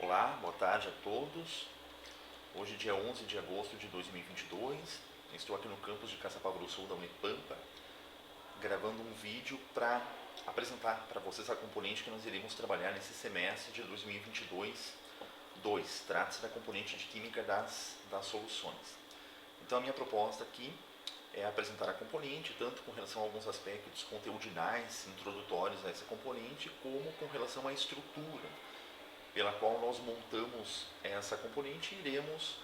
Olá, boa tarde a todos. Hoje, dia 11 de agosto de 2022, estou aqui no campus de Caçapava do Sul da Unipampa, gravando um vídeo para apresentar para vocês a componente que nós iremos trabalhar nesse semestre de 2022-2. Trata-se da componente de Química das Soluções. Então, a minha proposta aqui é apresentar a componente, tanto com relação a alguns aspectos conteudinais, introdutórios a essa componente, como com relação à estrutura pela qual nós montamos essa componente e iremos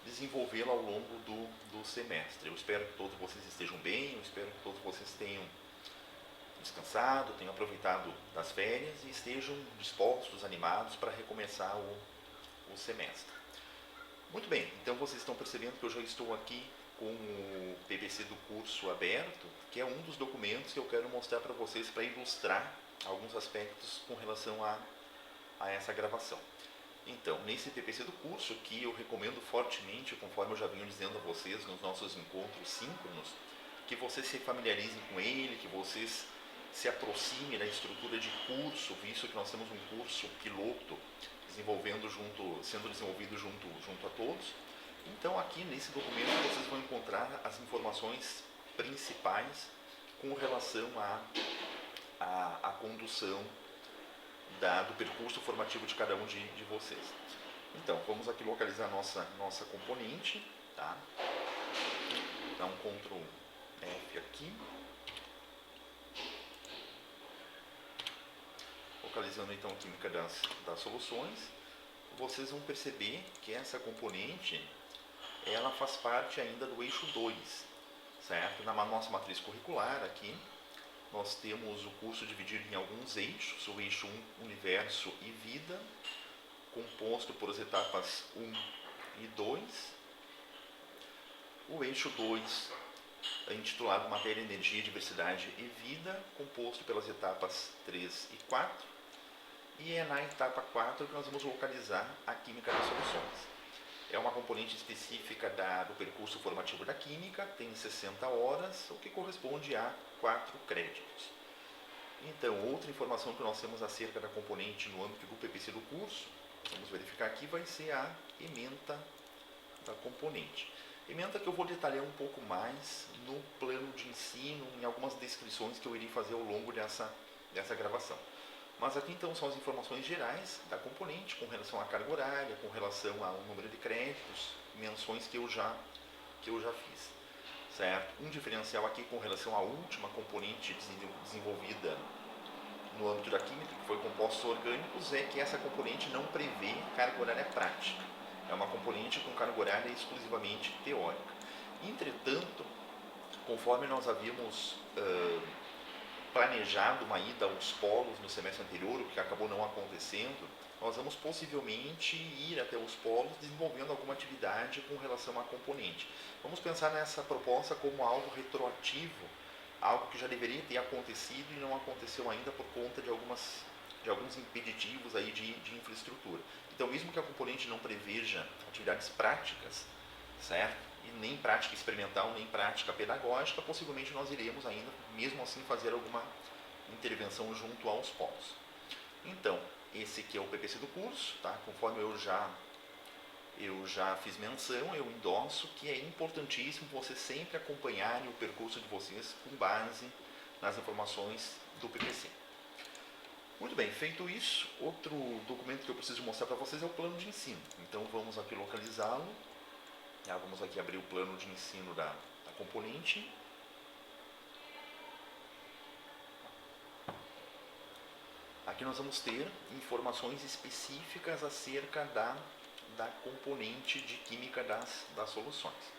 desenvolvê-la ao longo do semestre. Eu espero que todos vocês estejam bem, eu espero que todos vocês tenham descansado, tenham aproveitado das férias e estejam dispostos, animados para recomeçar o semestre. Muito bem, então vocês estão percebendo que eu já estou aqui com o PPC do curso aberto, que é um dos documentos que eu quero mostrar para vocês para ilustrar alguns aspectos com relação a essa gravação. Então, nesse PPC do curso, que eu recomendo fortemente, conforme eu já venho dizendo a vocês nos nossos encontros síncronos, que vocês se familiarizem com ele, que vocês se aproximem da estrutura de curso, visto que nós temos um curso piloto sendo desenvolvido junto a todos. Então, aqui nesse documento vocês vão encontrar as informações principais com relação à condução do percurso formativo de cada um de vocês. Então, vamos aqui localizar a nossa componente, tá? Dá um Ctrl F aqui. Localizando então a Química das Soluções, vocês vão perceber que essa componente, ela faz parte ainda do eixo 2, certo? Na nossa matriz curricular aqui, nós temos o curso dividido em alguns eixos, o eixo 1, Universo e Vida, composto por as etapas 1 e 2. O eixo 2, intitulado Matéria, Energia, Diversidade e Vida, composto pelas etapas 3 e 4. E é na etapa 4 que nós vamos localizar a Química das Soluções. É uma componente específica do percurso formativo da Química, tem 60 horas, o que corresponde a 4 créditos. Então, outra informação que nós temos acerca da componente no âmbito do PPC do curso, vamos verificar aqui, vai ser a ementa da componente. Ementa que eu vou detalhar um pouco mais no plano de ensino, em algumas descrições que eu irei fazer ao longo dessa gravação. Mas aqui então são as informações gerais da componente com relação à carga horária, com relação ao número de créditos, menções que eu já fiz, certo? Um diferencial aqui com relação à última componente desenvolvida no âmbito da química, que foi compostos orgânicos, é que essa componente não prevê carga horária prática. É uma componente com carga horária exclusivamente teórica. Entretanto, conforme nós havíamos planejado uma ida aos polos no semestre anterior, o que acabou não acontecendo, nós vamos possivelmente ir até os polos desenvolvendo alguma atividade com relação à componente. Vamos pensar nessa proposta como algo retroativo, algo que já deveria ter acontecido e não aconteceu ainda por conta de alguns impeditivos aí de infraestrutura. Então, mesmo que a componente não preveja atividades práticas, certo? E nem prática experimental, nem prática pedagógica, possivelmente nós iremos ainda, mesmo assim, fazer alguma intervenção junto aos polos. Então, esse aqui é o PPC do curso, tá? Conforme eu já fiz menção, eu endosso que é importantíssimo vocês sempre acompanharem o percurso de vocês com base nas informações do PPC. Muito bem, feito isso, outro documento que eu preciso mostrar para vocês é o plano de ensino. Então, vamos aqui localizá-lo. Vamos aqui abrir o plano de ensino da componente. Aqui nós vamos ter informações específicas acerca da componente de Química das Soluções.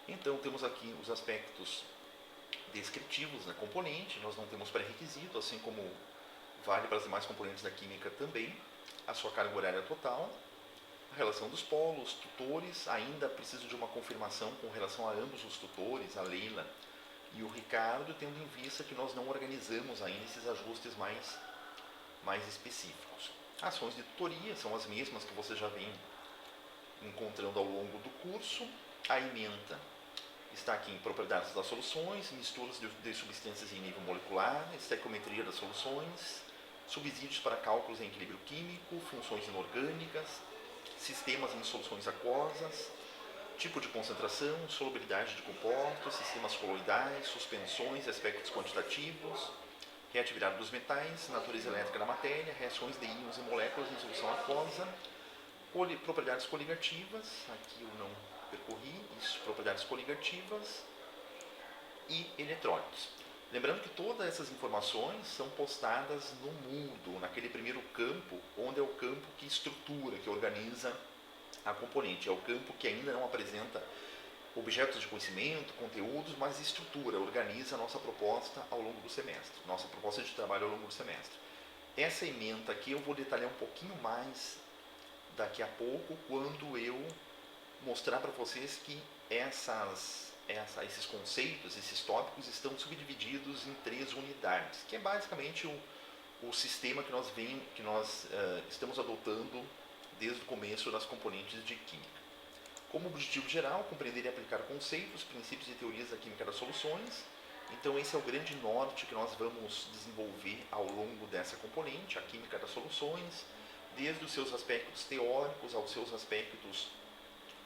Então, temos aqui os aspectos descritivos da componente, nós não temos pré-requisito, assim como vale para as demais componentes da Química também, a sua carga horária total, a relação dos polos, tutores, ainda preciso de uma confirmação com relação a ambos os tutores, a Leila e o Ricardo, tendo em vista que nós não organizamos ainda esses ajustes mais específicos. Ações de tutoria são as mesmas que você já vem encontrando ao longo do curso. A ementa está aqui em propriedades das soluções, misturas de substâncias em nível molecular, estequiometria das soluções, subsídios para cálculos em equilíbrio químico, funções inorgânicas, sistemas em soluções aquosas, tipo de concentração, solubilidade de compostos, sistemas coloidais, suspensões e aspectos quantitativos, reatividade dos metais, natureza elétrica da matéria, reações de íons e moléculas em solução aquosa, propriedades coligativas, aqui eu não percorri, isso, propriedades coligativas e eletrônicos. Lembrando que todas essas informações são postadas no Moodle, naquele primeiro campo, onde é o campo que estrutura, que organiza a componente. É o campo que ainda não apresenta objetos de conhecimento, conteúdos, mas estrutura, organiza a nossa proposta ao longo do semestre, nossa proposta de trabalho ao longo do semestre. Essa ementa aqui eu vou detalhar um pouquinho mais daqui a pouco, quando eu mostrar para vocês que esses conceitos, esses tópicos estão subdivididos em 3 unidades, que é basicamente o sistema que nós estamos adotando desde o começo das componentes de química. Como objetivo geral, compreender e aplicar conceitos, princípios e teorias da química das soluções. Então esse é o grande norte que nós vamos desenvolver ao longo dessa componente, a química das soluções, desde os seus aspectos teóricos aos seus aspectos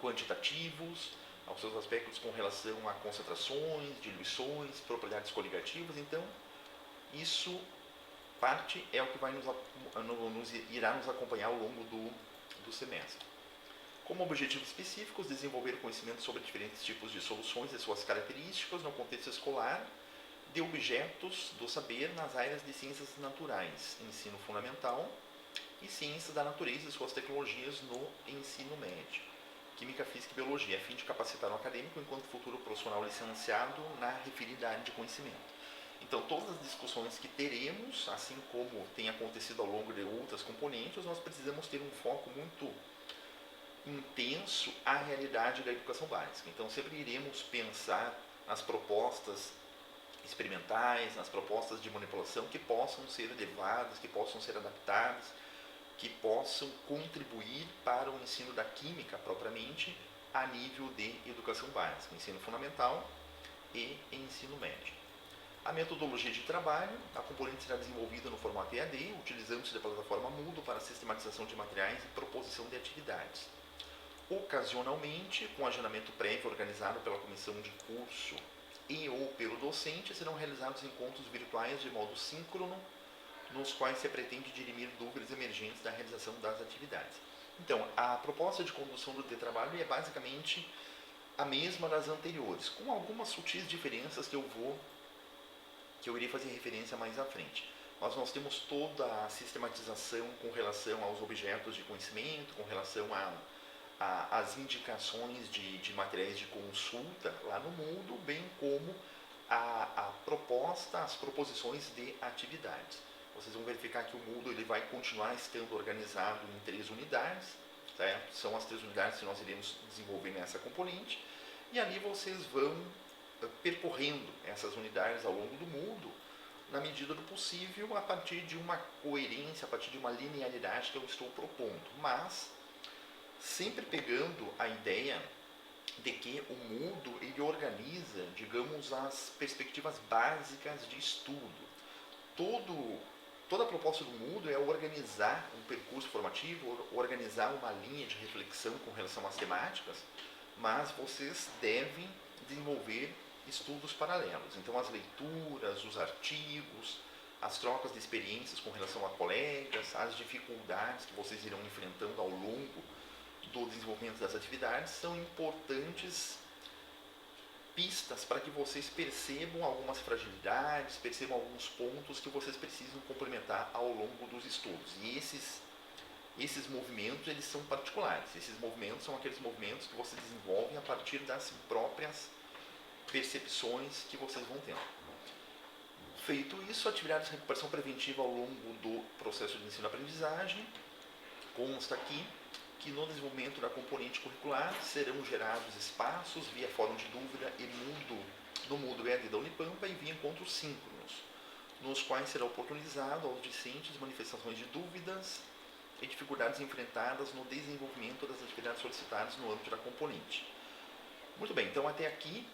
quantitativos, aos seus aspectos com relação a concentrações, diluições, propriedades coligativas. Então isso é o que irá nos acompanhar ao longo do semestre. Como objetivos específicos, desenvolver conhecimento sobre diferentes tipos de soluções e suas características no contexto escolar, de objetos do saber nas áreas de ciências naturais, ensino fundamental, e ciências da natureza e suas tecnologias no ensino médio, química, física e biologia, a fim de capacitar o acadêmico enquanto futuro profissional licenciado na referida área de conhecimento. Então, todas as discussões que teremos, assim como tem acontecido ao longo de outras componentes, nós precisamos ter um foco muito intenso à realidade da educação básica. Então, sempre iremos pensar nas propostas experimentais, nas propostas de manipulação que possam ser elevadas, que possam ser adaptadas, que possam contribuir para o ensino da química propriamente a nível de educação básica, ensino fundamental e ensino médio. A metodologia de trabalho, a componente será desenvolvida no formato EAD, utilizando-se da plataforma Moodle para sistematização de materiais e proposição de atividades. Ocasionalmente, com agendamento prévio organizado pela comissão de curso e ou pelo docente, serão realizados encontros virtuais de modo síncrono, nos quais se pretende dirimir dúvidas emergentes da realização das atividades. Então, a proposta de condução do trabalho é basicamente a mesma das anteriores, com algumas sutis diferenças que eu irei fazer referência mais à frente. Mas nós temos toda a sistematização com relação aos objetos de conhecimento, com relação as indicações de materiais de consulta lá no Moodle, bem como a proposta, as proposições de atividades. Vocês vão verificar que o Moodle ele vai continuar estando organizado em 3 unidades, certo? São as 3 unidades que nós iremos desenvolver nessa componente, e ali vocês vão percorrendo essas unidades ao longo do Moodle, na medida do possível, a partir de uma coerência, a partir de uma linearidade que eu estou propondo, mas sempre pegando a ideia de que o Moodle ele organiza, digamos, as perspectivas básicas de estudo. Toda a proposta do Moodle é organizar um percurso formativo, organizar uma linha de reflexão com relação às temáticas, mas vocês devem desenvolver estudos paralelos. Então, as leituras, os artigos, as trocas de experiências com relação a colegas, as dificuldades que vocês irão enfrentando ao longo do desenvolvimento das atividades são importantes pistas para que vocês percebam algumas fragilidades, percebam alguns pontos que vocês precisam complementar ao longo dos estudos. E esses movimentos eles são particulares. Esses movimentos são aqueles movimentos que vocês desenvolvem a partir das próprias percepções que vocês vão tendo. Feito isso, atividades de recuperação preventiva ao longo do processo de ensino-aprendizagem. Consta aqui que no desenvolvimento da componente curricular serão gerados espaços via fórum de dúvida e no Moodle EAD da Unipampa e via encontros síncronos, nos quais será oportunizado aos discentes manifestações de dúvidas e dificuldades enfrentadas no desenvolvimento das atividades solicitadas no âmbito da componente. Muito bem, então até aqui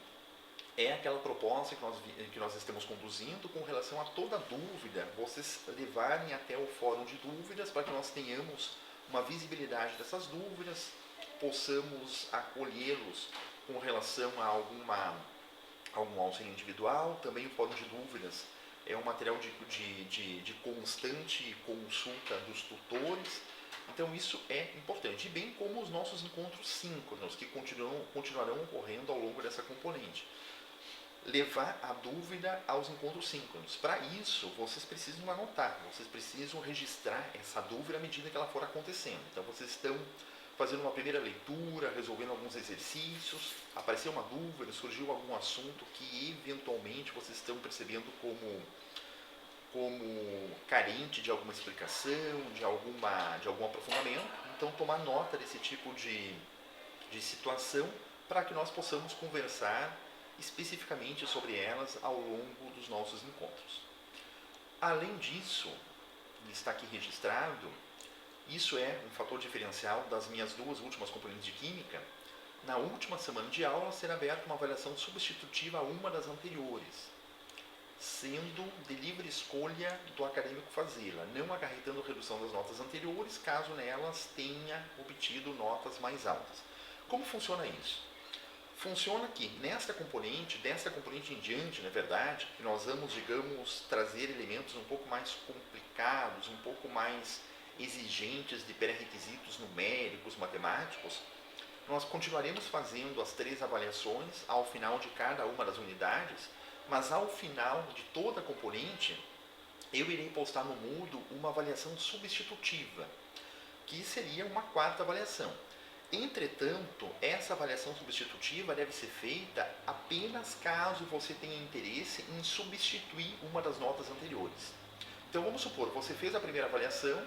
é aquela proposta que nós estamos conduzindo com relação a toda dúvida, vocês levarem até o fórum de dúvidas para que nós tenhamos uma visibilidade dessas dúvidas, possamos acolhê-los com relação a algum auxílio individual. Também o fórum de dúvidas é um material de constante consulta dos tutores. Então isso é importante, bem como os nossos encontros síncronos, que continuarão ocorrendo ao longo dessa componente. Levar a dúvida aos encontros síncronos. Para isso, vocês precisam anotar, vocês precisam registrar essa dúvida à medida que ela for acontecendo. Então vocês estão fazendo uma primeira leitura, resolvendo alguns exercícios, apareceu uma dúvida, surgiu algum assunto que eventualmente vocês estão percebendo como carente de alguma explicação, de algum aprofundamento. Então tomar nota desse tipo de situação para que nós possamos conversar especificamente sobre elas ao longo dos nossos encontros. Além disso, está aqui registrado, isso é um fator diferencial das minhas duas últimas componentes de Química. Na última semana de aula será aberta uma avaliação substitutiva a uma das anteriores, sendo de livre escolha do acadêmico fazê-la, não acarretando redução das notas anteriores, caso nelas tenha obtido notas mais altas. Como funciona isso? Funciona que desta componente em diante, na verdade, que nós vamos, digamos, trazer elementos um pouco mais complicados, um pouco mais exigentes de pré-requisitos numéricos, matemáticos, nós continuaremos fazendo as 3 avaliações ao final de cada uma das unidades, mas ao final de toda a componente, eu irei postar no Moodle uma avaliação substitutiva, que seria uma 4ª avaliação. Entretanto, essa avaliação substitutiva deve ser feita apenas caso você tenha interesse em substituir uma das notas anteriores. Então vamos supor, você fez a primeira avaliação,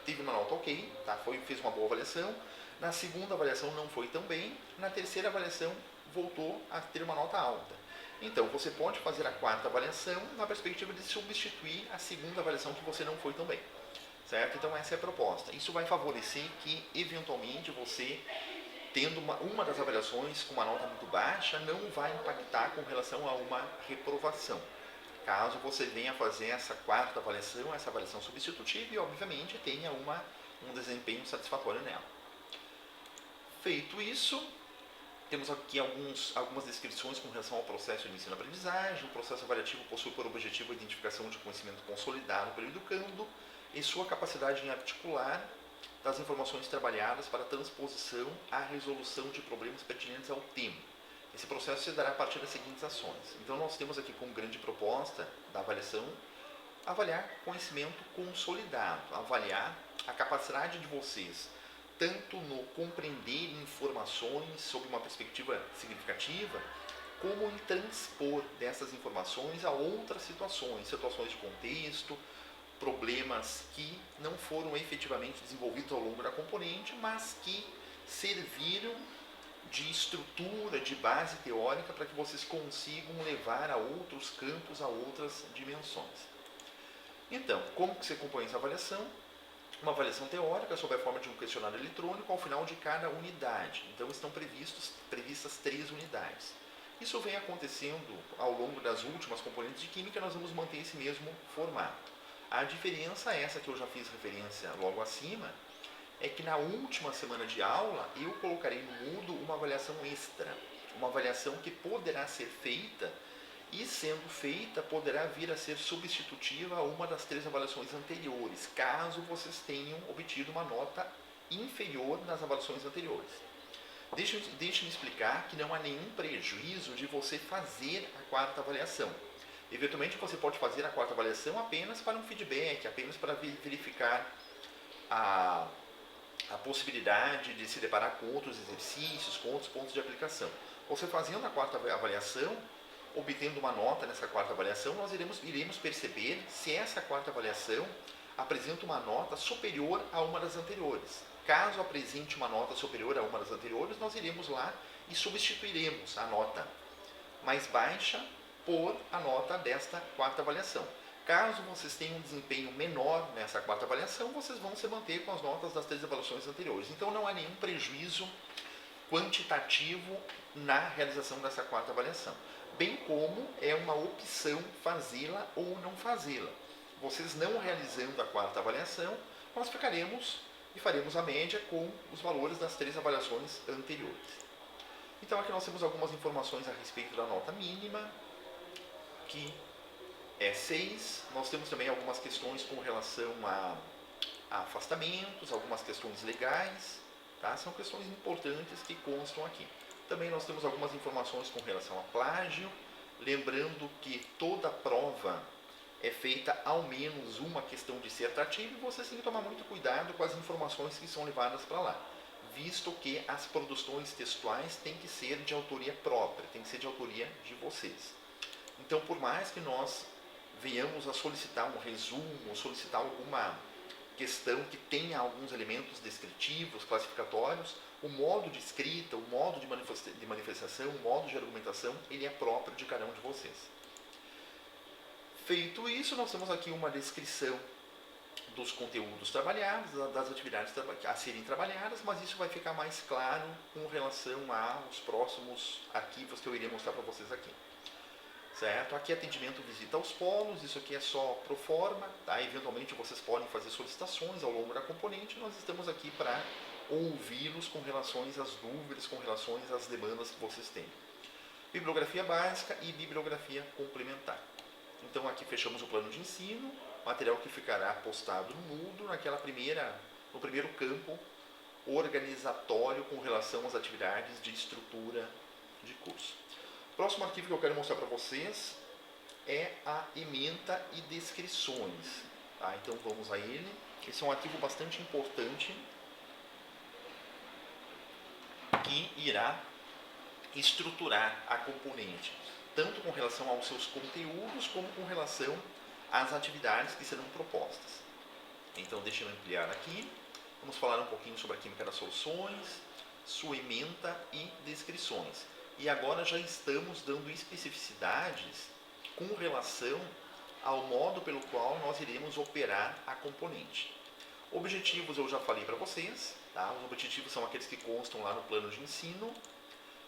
teve uma nota ok, tá? Fez uma boa avaliação, na segunda avaliação não foi tão bem, na terceira avaliação voltou a ter uma nota alta. Então você pode fazer a 4ª avaliação na perspectiva de substituir a segunda avaliação que você não foi tão bem. Certo? Então essa é a proposta. Isso vai favorecer que, eventualmente, você, tendo uma das avaliações com uma nota muito baixa, não vai impactar com relação a uma reprovação. Caso você venha fazer essa 4ª avaliação, essa avaliação substitutiva, e obviamente tenha um desempenho satisfatório nela. Feito isso, temos aqui algumas descrições com relação ao processo de ensino-aprendizagem. O processo avaliativo possui por objetivo a identificação de conhecimento consolidado pelo educando e sua capacidade em articular das informações trabalhadas para transposição à resolução de problemas pertinentes ao tema. Esse processo se dará a partir das seguintes ações. Então nós temos aqui como grande proposta da avaliação, avaliar conhecimento consolidado, avaliar a capacidade de vocês, tanto no compreender informações sob uma perspectiva significativa, como em transpor dessas informações a outras situações de contexto, problemas que não foram efetivamente desenvolvidos ao longo da componente, mas que serviram de estrutura, de base teórica para que vocês consigam levar a outros campos, a outras dimensões. Então, como que você compõe essa avaliação? Uma avaliação teórica sob a forma de um questionário eletrônico ao final de cada unidade. Então estão previstas 3 unidades. Isso vem acontecendo ao longo das últimas componentes de Química, nós vamos manter esse mesmo formato. A diferença, essa que eu já fiz referência logo acima, é que na última semana de aula eu colocarei no Moodle uma avaliação extra, uma avaliação que poderá ser feita e, sendo feita, poderá vir a ser substitutiva a uma das 3 avaliações anteriores, caso vocês tenham obtido uma nota inferior nas avaliações anteriores. Deixe-me explicar que não há nenhum prejuízo de você fazer a 4ª avaliação. Eventualmente você pode fazer a 4ª avaliação apenas para um feedback, apenas para verificar a possibilidade de se deparar com outros exercícios, com outros pontos de aplicação. Você fazendo a 4ª avaliação, obtendo uma nota nessa 4ª avaliação, nós iremos perceber se essa 4ª avaliação apresenta uma nota superior a uma das anteriores. Caso apresente uma nota superior a uma das anteriores, nós iremos lá e substituiremos a nota mais baixa por a nota desta 4ª avaliação. Caso vocês tenham um desempenho menor nessa 4ª avaliação, vocês vão se manter com as notas das 3 avaliações anteriores. Então não há nenhum prejuízo quantitativo na realização dessa 4ª avaliação. bem como é uma opção fazê-la ou não fazê-la. Vocês não realizando a quarta avaliação, nós ficaremos e faremos a média com os valores das 3 avaliações anteriores. Então aqui nós temos algumas informações a respeito da nota mínima, que é 6. Nós temos também algumas questões com relação a afastamentos, algumas questões legais, tá? São questões importantes que constam aqui. Também nós temos algumas informações com relação a plágio, lembrando que toda prova é feita ao menos uma questão dissertativa e vocês têm que tomar muito cuidado com as informações que são levadas para lá, visto que as produções textuais têm que ser de autoria própria, têm que ser de autoria de vocês. Então, por mais que nós venhamos a solicitar um resumo, solicitar alguma questão que tenha alguns elementos descritivos, classificatórios, o modo de escrita, o modo de manifestação, o modo de argumentação, ele é próprio de cada um de vocês. Feito isso, nós temos aqui uma descrição dos conteúdos trabalhados, das atividades a serem trabalhadas, mas isso vai ficar mais claro com relação aos próximos arquivos que eu irei mostrar para vocês aqui. Certo? Aqui atendimento visita aos polos, isso aqui é só pro forma, tá? Eventualmente vocês podem fazer solicitações ao longo da componente, nós estamos aqui para ouvi-los com relação às dúvidas, com relação às demandas que vocês têm. Bibliografia básica e bibliografia complementar. Então aqui fechamos o plano de ensino, material que ficará postado no Moodle, no primeiro campo organizatório com relação às atividades de estrutura de curso. Próximo arquivo que eu quero mostrar para vocês é a ementa e descrições. Tá? Então vamos a ele. Esse é um arquivo bastante importante que irá estruturar a componente, tanto com relação aos seus conteúdos, como com relação às atividades que serão propostas. Então deixa eu ampliar aqui. Vamos falar um pouquinho sobre a química das soluções, sua ementa e descrições. E agora já estamos dando especificidades com relação ao modo pelo qual nós iremos operar a componente. Objetivos eu já falei para vocês, tá? Os objetivos são aqueles que constam lá no plano de ensino.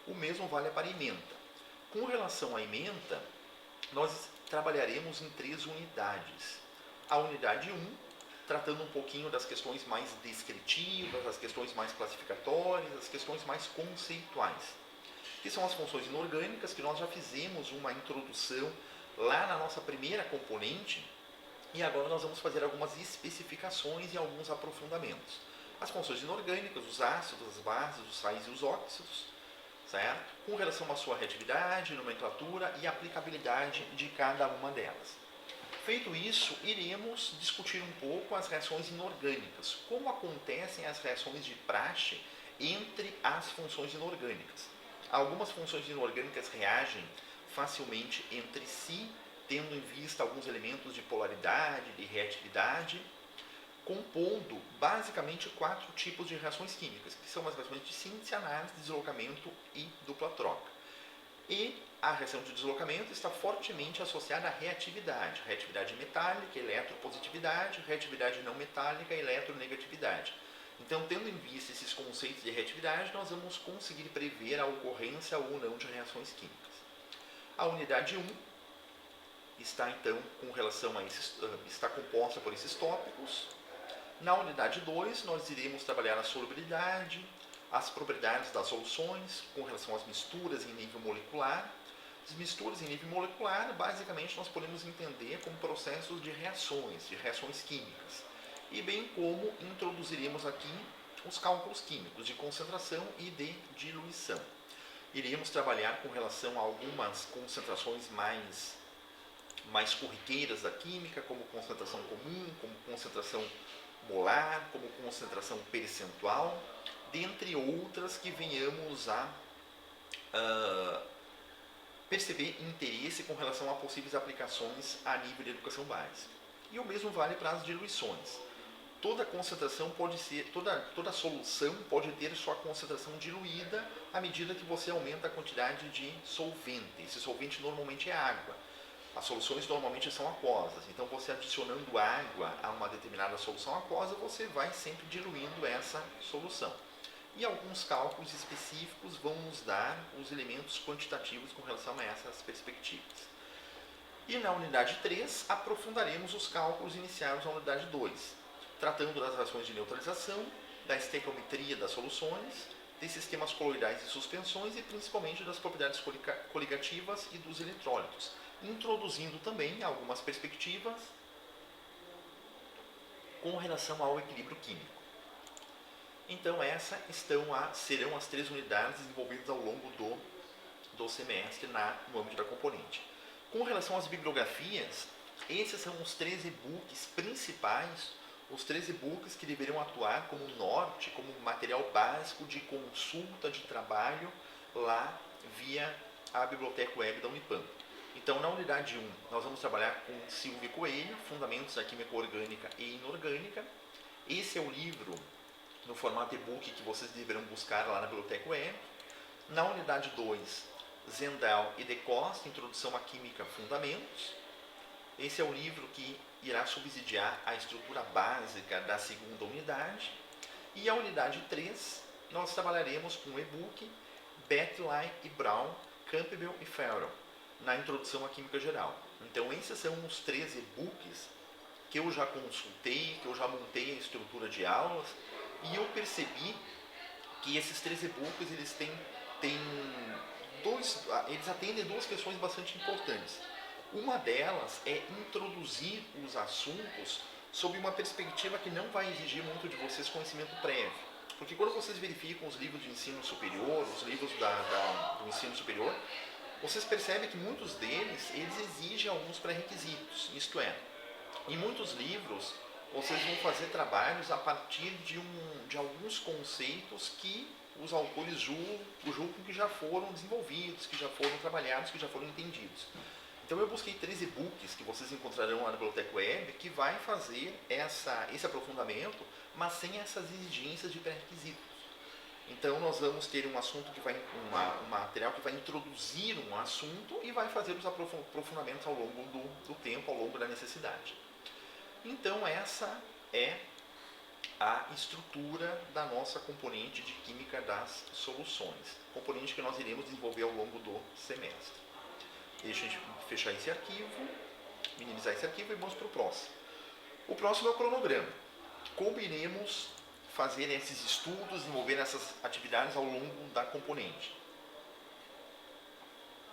O mesmo vale para a ementa. Com relação à ementa, nós trabalharemos em 3 unidades. A unidade 1, tratando um pouquinho das questões mais descritivas, as questões mais classificatórias, as questões mais conceituais, que são as funções inorgânicas, que nós já fizemos uma introdução lá na nossa primeira componente, e agora nós vamos fazer algumas especificações e alguns aprofundamentos. As funções inorgânicas, os ácidos, as bases, os sais e os óxidos, certo? Com relação à sua reatividade, nomenclatura e aplicabilidade de cada uma delas. Feito isso, iremos discutir um pouco as reações inorgânicas, como acontecem as reações de praxe entre as funções inorgânicas. Algumas funções inorgânicas reagem facilmente entre si, tendo em vista alguns elementos de polaridade, de reatividade, compondo basicamente 4 tipos de reações químicas, que são as reações de síntese, análise, deslocamento e dupla troca. E a reação de deslocamento está fortemente associada à reatividade metálica, eletropositividade, reatividade não metálica, eletronegatividade. Então, tendo em vista esses conceitos de reatividade, nós vamos conseguir prever a ocorrência ou não de reações químicas. A unidade 1 está, então, está composta por esses tópicos. Na unidade 2, nós iremos trabalhar a solubilidade, as propriedades das soluções com relação às misturas em nível molecular. As misturas em nível molecular, basicamente, nós podemos entender como processos de reações químicas. E bem como introduziremos aqui os cálculos químicos de concentração e de diluição. Iremos trabalhar com relação a algumas concentrações mais corriqueiras da química, como concentração comum, como concentração molar, como concentração percentual, dentre outras que venhamos a perceber interesse com relação a possíveis aplicações a nível de educação básica. E o mesmo vale para as diluições. Toda concentração toda solução pode ter sua concentração diluída à medida que você aumenta a quantidade de solvente. Esse solvente normalmente é água. As soluções normalmente são aquosas, então você adicionando água a uma determinada solução aquosa, você vai sempre diluindo essa solução. e alguns cálculos específicos vão nos dar os elementos quantitativos com relação a essas perspectivas. E na unidade 3, aprofundaremos os cálculos iniciados na unidade 2, tratando das relações de neutralização, da estequiometria das soluções, de sistemas coloidais e suspensões e principalmente das propriedades coligativas e dos eletrólitos, introduzindo também algumas perspectivas com relação ao equilíbrio químico. Então essas serão as 3 unidades desenvolvidas ao longo do semestre no âmbito da componente. Com relação às bibliografias, esses são os 3 e-books principais, os 3 e-books que deverão atuar como norte, como material básico de consulta de trabalho lá via a biblioteca web da Unipam. Então, na unidade 1, nós vamos trabalhar com Silvio Coelho, Fundamentos da Química Orgânica e Inorgânica. Esse é o livro no formato e-book que vocês deverão buscar lá na biblioteca web. Na unidade 2, Zendal e De Costa, Introdução à Química Fundamentos. Esse é o livro que irá subsidiar a estrutura básica da segunda unidade. E a unidade 3, nós trabalharemos com o e-book Betley e Brown, Campbell e Farrell, na Introdução à Química Geral. Então, esses são os 3 e-books que eu já consultei, que eu já montei a estrutura de aulas, e eu percebi que esses 3 e-books eles atendem 2 questões bastante importantes. Uma delas é introduzir os assuntos sob uma perspectiva que não vai exigir muito de vocês conhecimento prévio. Porque quando vocês verificam os livros de ensino superior, os livros do ensino superior, vocês percebem que muitos deles eles exigem alguns pré-requisitos. Isto é, em muitos livros vocês vão fazer trabalhos a partir de alguns conceitos que os autores julgam que já foram desenvolvidos, que já foram trabalhados, que já foram entendidos. Então eu busquei 3 e-books que vocês encontrarão lá na biblioteca web que vai fazer esse aprofundamento, mas sem essas exigências de pré-requisitos. Então nós vamos ter um assunto um material que vai introduzir um assunto e vai fazer os aprofundamentos ao longo do tempo, ao longo da necessidade. Então essa é a estrutura da nossa componente de Química das Soluções, componente que nós iremos desenvolver ao longo do semestre. Deixa a gente fechar esse arquivo, minimizar esse arquivo e vamos para o próximo. O próximo é o cronograma. Como iremos fazer esses estudos, desenvolver essas atividades ao longo da componente?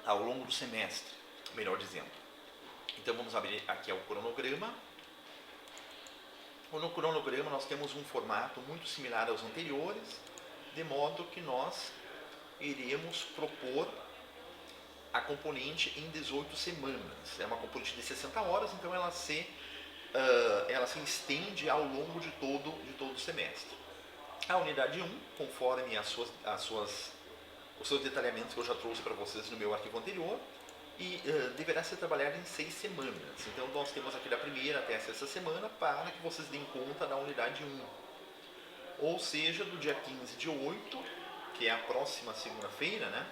Ao longo do semestre, melhor dizendo. Então vamos abrir aqui o cronograma. No cronograma nós temos um formato muito similar aos anteriores, de modo que nós iremos propor a componente em 18 semanas. É uma componente de 60 horas, então ela se estende ao longo de todo o semestre. A unidade 1, conforme os seus detalhamentos que eu já trouxe para vocês no meu arquivo anterior, e deverá ser trabalhada em 6 semanas. Então nós temos aqui da primeira até a sexta semana para que vocês deem conta da unidade 1. Ou seja, do dia 15 de 8, que é a próxima segunda-feira, né,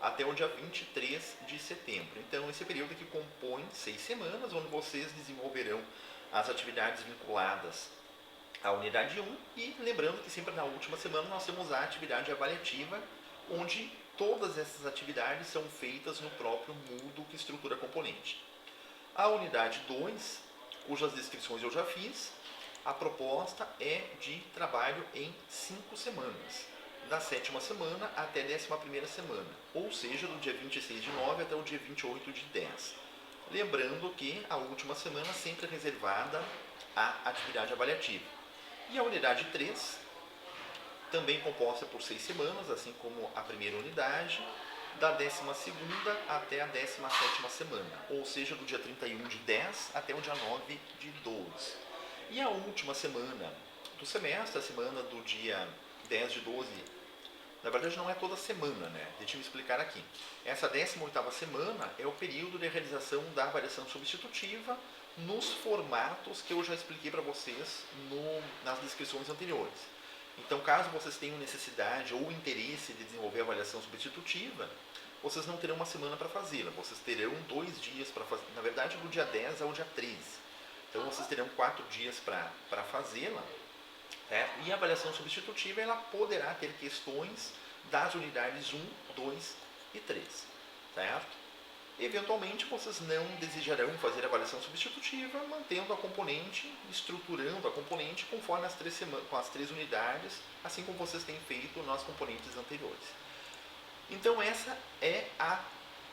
até o dia 23 de setembro. Então esse período aqui compõe 6 semanas, onde vocês desenvolverão as atividades vinculadas à unidade 1. E lembrando que sempre na última semana nós temos a atividade avaliativa, onde todas essas atividades são feitas no próprio Moodle que estrutura a componente. A unidade 2, cujas descrições eu já fiz, a proposta é de trabalho em 5 semanas, da 7ª semana até a 11ª semana, ou seja, do dia 26 de 9 até o dia 28 de 10. Lembrando que a última semana sempre é reservada à atividade avaliativa. E a unidade 3, também composta por 6 semanas, assim como a primeira unidade, da 12ª até a 17ª semana, ou seja, do dia 31 de 10 até o dia 9 de 12. E a última semana do semestre, a semana do dia 10 de 12, na verdade não é toda semana, né? Deixa eu me explicar aqui. Essa 18ª semana é o período de realização da avaliação substitutiva nos formatos que eu já expliquei para vocês nas descrições anteriores. Então, caso vocês tenham necessidade ou interesse de desenvolver a avaliação substitutiva, vocês não terão uma semana para fazê-la, vocês terão 2 dias para fazer, na verdade do dia 10 ao dia 13. Então vocês terão 4 dias para fazê-la, certo? E a avaliação substitutiva ela poderá ter questões das unidades 1, 2 e 3, certo? Eventualmente, vocês não desejarão fazer a avaliação substitutiva, mantendo a componente, estruturando a componente conforme com as 3 unidades, assim como vocês têm feito nas componentes anteriores. Então, essa é a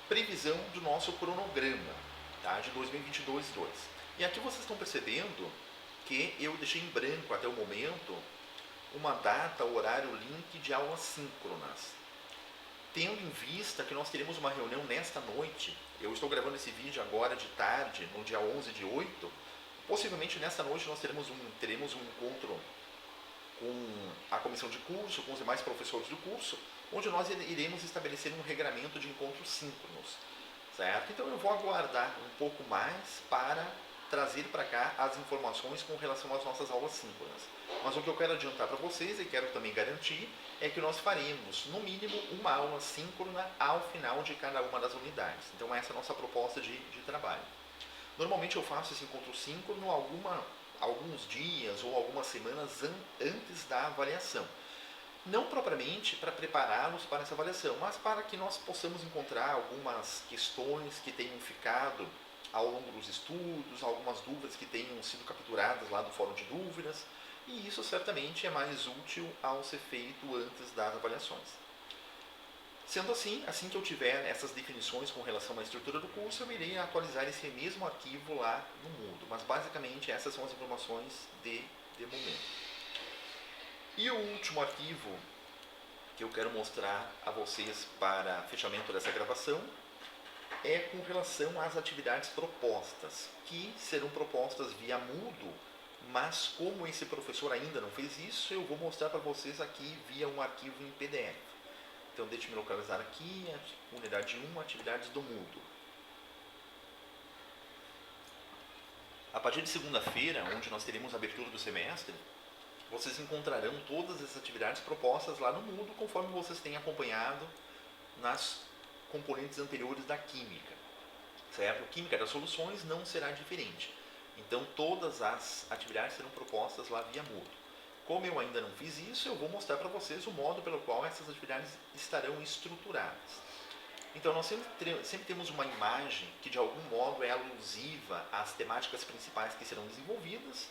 previsão do nosso cronograma, tá, de 2022-2. E aqui vocês estão percebendo que eu deixei em branco até o momento uma data, horário, link de aulas síncronas. Tendo em vista que nós teremos uma reunião nesta noite, eu estou gravando esse vídeo agora de tarde, no dia 11/8, possivelmente nesta noite nós teremos um encontro com a comissão de curso, com os demais professores do curso, onde nós iremos estabelecer um regramento de encontros síncronos, certo? Então eu vou aguardar um pouco mais para trazer para cá as informações com relação às nossas aulas síncronas. Mas o que eu quero adiantar para vocês e quero também garantir é que nós faremos, no mínimo, uma aula síncrona ao final de cada uma das unidades. Então essa é a nossa proposta de trabalho. Normalmente eu faço esse encontro síncrono alguns dias ou algumas semanas antes da avaliação. Não propriamente para prepará-los para essa avaliação, mas para que nós possamos encontrar algumas questões que tenham ficado ao longo dos estudos, algumas dúvidas que tenham sido capturadas lá do fórum de dúvidas, e isso certamente é mais útil ao ser feito antes das avaliações. Sendo assim que eu tiver essas definições com relação à estrutura do curso, eu irei atualizar esse mesmo arquivo lá no Moodle, mas basicamente essas são as informações de momento. E o último arquivo que eu quero mostrar a vocês para fechamento dessa gravação é com relação às atividades propostas, que serão propostas via Moodle, mas como esse professor ainda não fez isso, eu vou mostrar para vocês aqui via um arquivo em PDF. Então deixe me localizar aqui, unidade 1, atividades do Moodle. A partir de segunda-feira, onde nós teremos a abertura do semestre, vocês encontrarão todas essas atividades propostas lá no Moodle, conforme vocês têm acompanhado nas componentes anteriores da Química, certo? Química das Soluções não será diferente. Então todas as atividades serão propostas lá via Moodle. Como eu ainda não fiz isso, eu vou mostrar para vocês o modo pelo qual essas atividades estarão estruturadas. Então nós sempre temos uma imagem que de algum modo é alusiva às temáticas principais que serão desenvolvidas,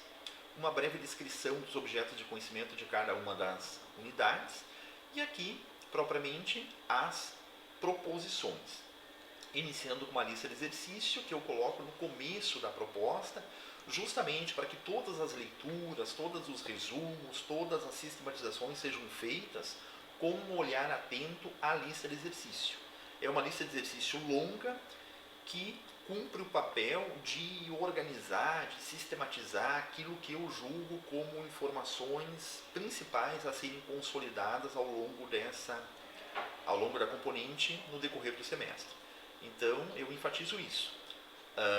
uma breve descrição dos objetos de conhecimento de cada uma das unidades e aqui, propriamente, as proposições. Iniciando com uma lista de exercício que eu coloco no começo da proposta, justamente para que todas as leituras, todos os resumos, todas as sistematizações sejam feitas com um olhar atento à lista de exercício. É uma lista de exercício longa que cumpre o papel de organizar, de sistematizar aquilo que eu julgo como informações principais a serem consolidadas ao longo da componente no decorrer do semestre. Então, eu enfatizo isso.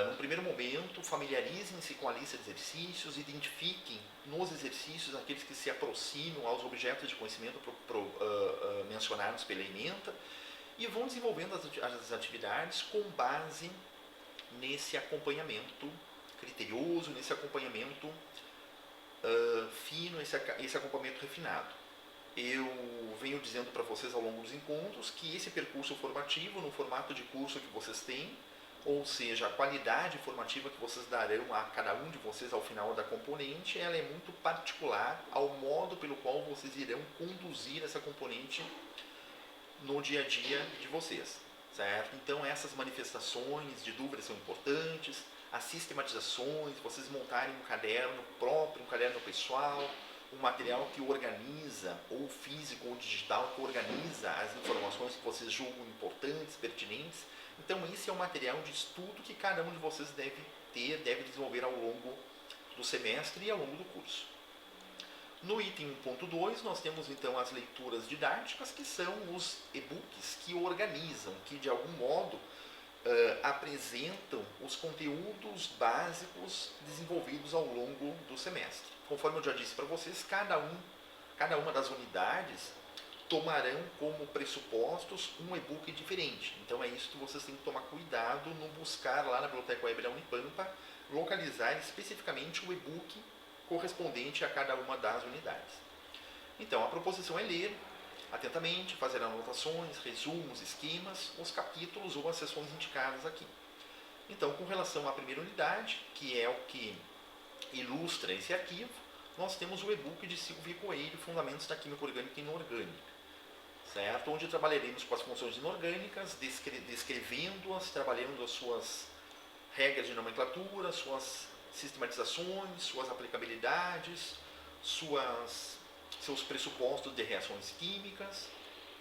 No primeiro momento, familiarizem-se com a lista de exercícios, identifiquem nos exercícios aqueles que se aproximam aos objetos de conhecimento mencionados pela ementa e vão desenvolvendo as atividades com base nesse acompanhamento criterioso, nesse acompanhamento fino, esse acompanhamento refinado. Eu venho dizendo para vocês ao longo dos encontros que esse percurso formativo, no formato de curso que vocês têm, ou seja, a qualidade formativa que vocês darão a cada um de vocês ao final da componente, ela é muito particular ao modo pelo qual vocês irão conduzir essa componente no dia a dia de vocês, certo? Então essas manifestações de dúvidas são importantes, as sistematizações, vocês montarem um caderno próprio, um caderno pessoal, um material que organiza, ou físico ou digital, que organiza as informações que vocês julgam importantes, pertinentes. Então esse é um material de estudo que cada um de vocês deve desenvolver ao longo do semestre e ao longo do curso. No item 1.2 nós temos então as leituras didáticas, que são os e-books que organizam, que de algum modo apresentam os conteúdos básicos desenvolvidos ao longo do semestre. Conforme eu já disse para vocês, cada uma das unidades tomarão como pressupostos um e-book diferente. Então é isso que vocês têm que tomar cuidado no buscar lá na Biblioteca Web da Unipampa, localizar especificamente o e-book correspondente a cada uma das unidades. Então, a proposição é ler atentamente, fazer anotações, resumos, esquemas, os capítulos ou as seções indicadas aqui. Então, com relação à primeira unidade, que é o que ilustra esse arquivo, nós temos o e-book de Silvio Coelho, Fundamentos da Química Orgânica e Inorgânica, certo? Onde trabalharemos com as funções inorgânicas, descrevendo-as, trabalhando as suas regras de nomenclatura, suas sistematizações, suas aplicabilidades, seus pressupostos de reações químicas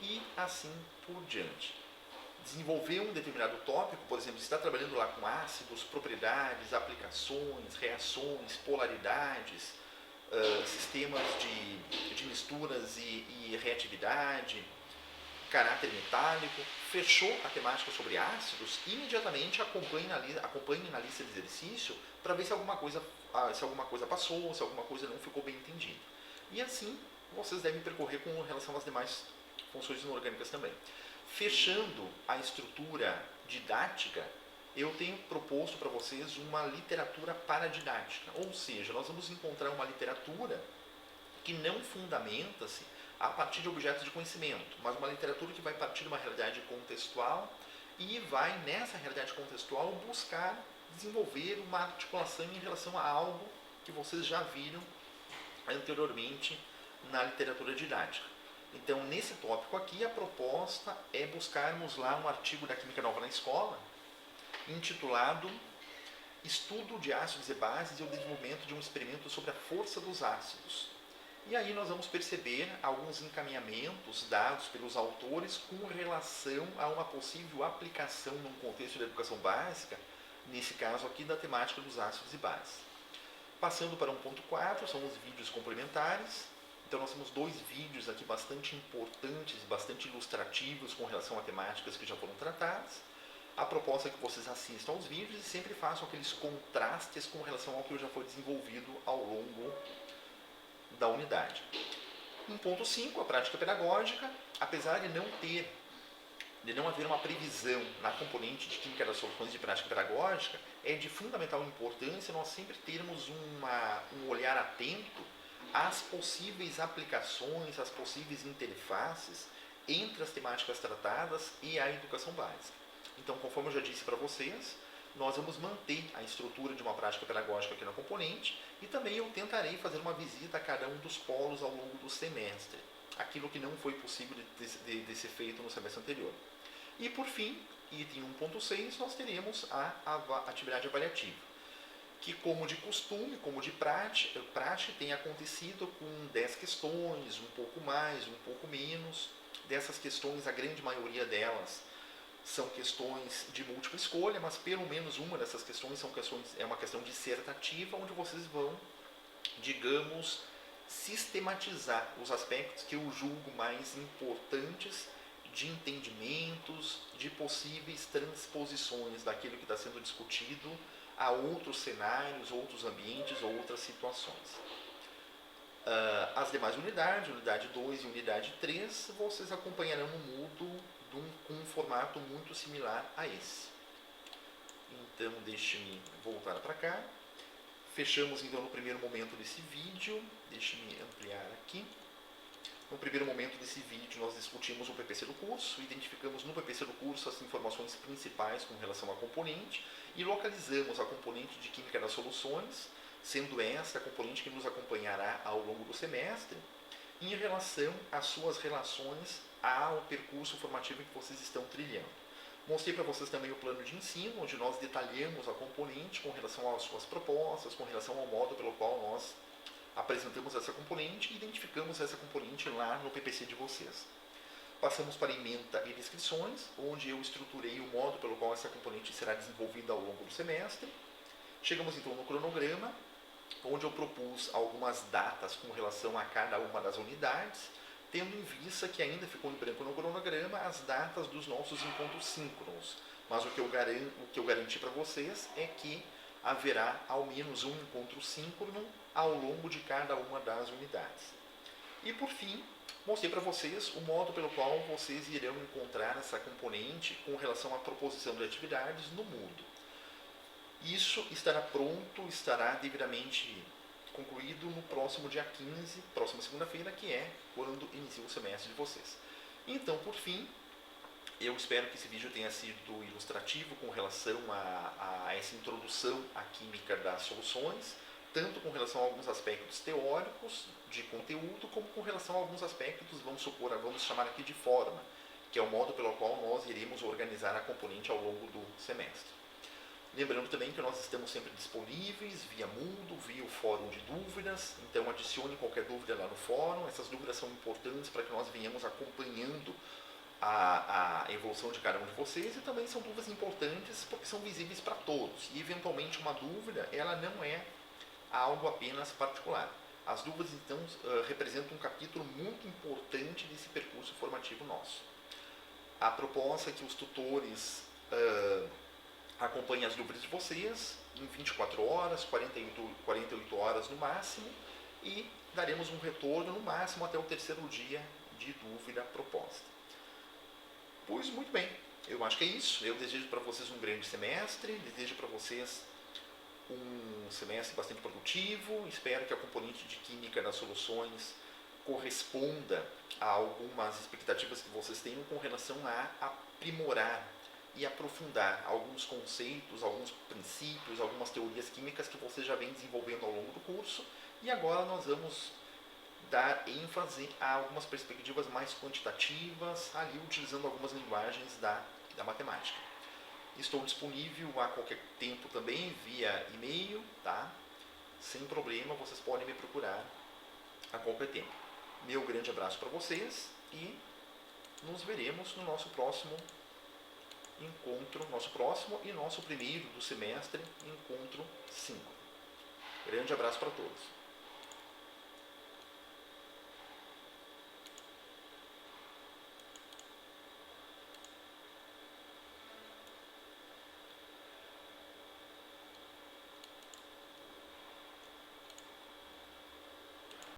e assim por diante. Desenvolver um determinado tópico, por exemplo, se está trabalhando lá com ácidos, propriedades, aplicações, reações, polaridades, sistemas de misturas e reatividade, caráter metálico, fechou a temática sobre ácidos, imediatamente acompanhe na lista de exercício para ver se alguma coisa passou, se alguma coisa não ficou bem entendida. E assim, vocês devem percorrer com relação às demais funções inorgânicas também. Fechando a estrutura didática, eu tenho proposto para vocês uma literatura paradidática, ou seja, nós vamos encontrar uma literatura que não fundamenta-se a partir de objetos de conhecimento, mas uma literatura que vai partir de uma realidade contextual e vai, nessa realidade contextual, buscar desenvolver uma articulação em relação a algo que vocês já viram anteriormente na literatura didática. Então, nesse tópico aqui, a proposta é buscarmos lá um artigo da Química Nova na Escola, intitulado Estudo de ácidos e bases e o desenvolvimento de um experimento sobre a força dos ácidos. E aí nós vamos perceber alguns encaminhamentos dados pelos autores com relação a uma possível aplicação num contexto de educação básica, nesse caso aqui da temática dos ácidos e bases. Passando para 1.4, são os vídeos complementares. Então nós temos dois vídeos aqui bastante importantes, bastante ilustrativos com relação a temáticas que já foram tratadas. A proposta é que vocês assistam aos vídeos e sempre façam aqueles contrastes com relação ao que já foi desenvolvido ao longo da unidade. 1.5, a prática pedagógica. Apesar de não haver uma previsão na componente de Química das Soluções de prática pedagógica, é de fundamental importância nós sempre termos um olhar atento às possíveis aplicações, às possíveis interfaces entre as temáticas tratadas e a educação básica. Então, conforme eu já disse para vocês, nós vamos manter a estrutura de uma prática pedagógica aqui na componente e também eu tentarei fazer uma visita a cada um dos polos ao longo do semestre, aquilo que não foi possível de ser feito no semestre anterior. E por fim, item 1.6, nós teremos a atividade avaliativa, que como de costume, como de prática tem acontecido com 10 questões, um pouco mais, um pouco menos. Dessas questões, a grande maioria delas são questões de múltipla escolha, mas pelo menos uma dessas questões é uma questão dissertativa, onde vocês vão, digamos, sistematizar os aspectos que eu julgo mais importantes de entendimentos, de possíveis transposições daquilo que está sendo discutido a outros cenários, outros ambientes ou outras situações. As demais unidades, unidade 2 e unidade 3, vocês acompanharão no Moodle com um formato muito similar a esse. Então, deixe-me voltar para cá. Fechamos então no primeiro momento desse vídeo. Deixe-me ampliar aqui. No primeiro momento desse vídeo, nós discutimos o PPC do curso, identificamos no PPC do curso as informações principais com relação à componente e localizamos a componente de Química das Soluções, sendo esta a componente que nos acompanhará ao longo do semestre, em relação às suas relações ao percurso formativo que vocês estão trilhando. Mostrei para vocês também o plano de ensino, onde nós detalhamos a componente com relação às suas propostas, com relação ao modo pelo qual nós apresentamos essa componente e identificamos essa componente lá no PPC de vocês. Passamos para ementa e descrições, onde eu estruturei o modo pelo qual essa componente será desenvolvida ao longo do semestre. Chegamos então no cronograma, onde eu propus algumas datas com relação a cada uma das unidades, tendo em vista que ainda ficou em branco no cronograma as datas dos nossos encontros síncronos. Mas o que eu garanti para vocês é que haverá ao menos um encontro síncrono ao longo de cada uma das unidades. E por fim, mostrei para vocês o modo pelo qual vocês irão encontrar essa componente com relação à proposição de atividades no Moodle. Isso estará pronto, estará devidamente concluído no próximo dia 15, próxima segunda-feira, que é quando inicia o semestre de vocês. Então, por fim, eu espero que esse vídeo tenha sido ilustrativo com relação a essa introdução à química das soluções, tanto com relação a alguns aspectos teóricos de conteúdo, como com relação a alguns aspectos, vamos chamar aqui de forma, que é o modo pelo qual nós iremos organizar a componente ao longo do semestre. Lembrando também que nós estamos sempre disponíveis via Moodle, via o fórum de dúvidas, então adicione qualquer dúvida lá no fórum. Essas dúvidas são importantes para que nós venhamos acompanhando a evolução de cada um de vocês, e também são dúvidas importantes porque são visíveis para todos, e eventualmente uma dúvida, ela não é algo apenas particular. As dúvidas então representam um capítulo muito importante desse percurso formativo nosso. A proposta é que os tutores acompanhem as dúvidas de vocês em 24 horas, 48 horas no máximo, e daremos um retorno no máximo até o terceiro dia de dúvida proposta. Pois muito bem, eu acho que é isso. Eu desejo para vocês um grande semestre, desejo para vocês um semestre bastante produtivo. Espero que a componente de química das soluções corresponda a algumas expectativas que vocês tenham com relação a aprimorar e aprofundar alguns conceitos, alguns princípios, algumas teorias químicas que vocês já vêm desenvolvendo ao longo do curso. E agora nós vamos dar ênfase a algumas perspectivas mais quantitativas, ali utilizando algumas linguagens da matemática. Estou disponível a qualquer tempo também via e-mail, tá? Sem problema, vocês podem me procurar a qualquer tempo. Meu grande abraço para vocês e nos veremos no nosso próximo encontro, nosso primeiro do semestre, encontro 5. Grande abraço para todos.